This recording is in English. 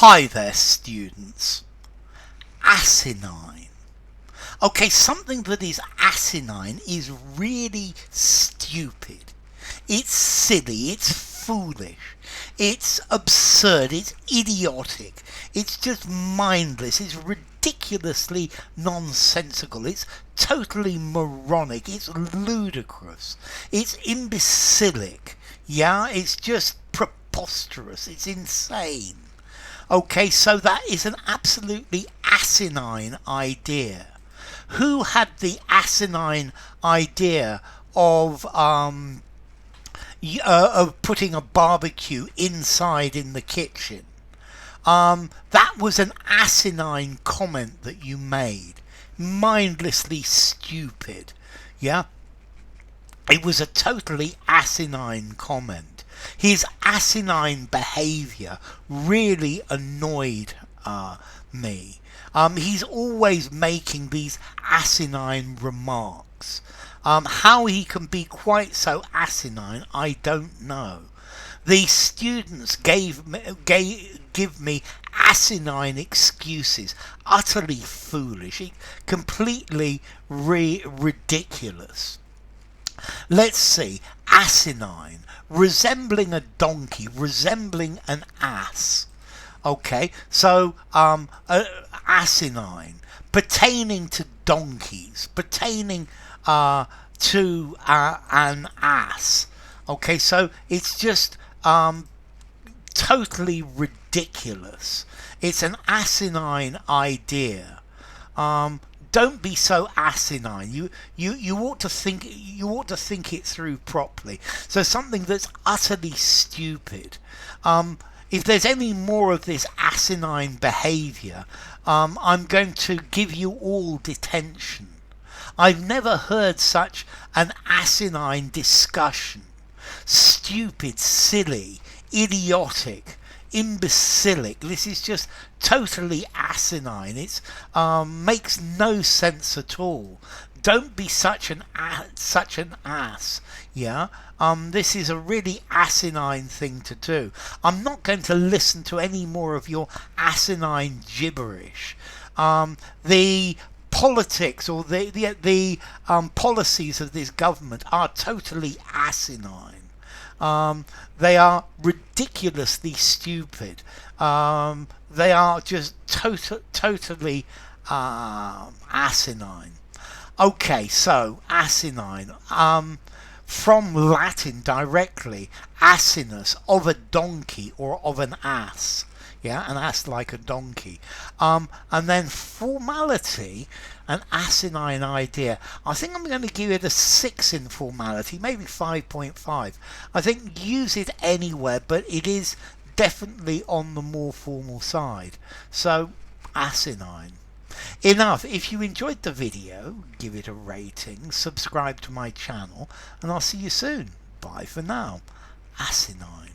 Hi there, students. Asinine. Okay, something that is asinine is really stupid. It's silly, it's foolish, it's absurd, it's idiotic, it's just mindless, it's ridiculously nonsensical, it's totally moronic, it's ludicrous, it's imbecilic, yeah, it's just preposterous, it's insane. Okay, so that is an absolutely asinine idea. Who had the asinine idea of putting a barbecue inside in the kitchen? That was an asinine comment that you made. Mindlessly stupid. Yeah? It was a totally asinine comment. His asinine behaviour really annoyed me. He's always making these asinine remarks. How he can be quite so asinine, I don't know. The students give me asinine excuses, utterly foolish, completely ridiculous. Let's see, asinine, resembling a donkey, resembling an ass. Okay, so asinine, pertaining to donkeys, pertaining to an ass. Okay, so it's just totally ridiculous. It's an asinine idea. Don't be so asinine. You ought to think it through properly. So something that's utterly stupid. If there's any more of this asinine behaviour, I'm going to give you all detention. I've never heard such an asinine discussion. Stupid, silly, idiotic, imbecilic. This is just totally asinine. It makes no sense at all. Don't be such an ass. Yeah. This is a really asinine thing to do. I'm not going to listen to any more of your asinine gibberish. The politics or the policies of this government are totally asinine. They are ridiculously stupid. They are just totally asinine. Okay, so asinine. From Latin directly, asinus, of a donkey or of an ass. Yeah, an ass like a donkey. And then formality, an asinine idea. I think I'm going to give it a 6 in formality, maybe 5.5. I think use it anywhere, but it is definitely on the more formal side. So, asinine. Enough. If you enjoyed the video, give it a rating, subscribe to my channel, and I'll see you soon. Bye for now. Asinine.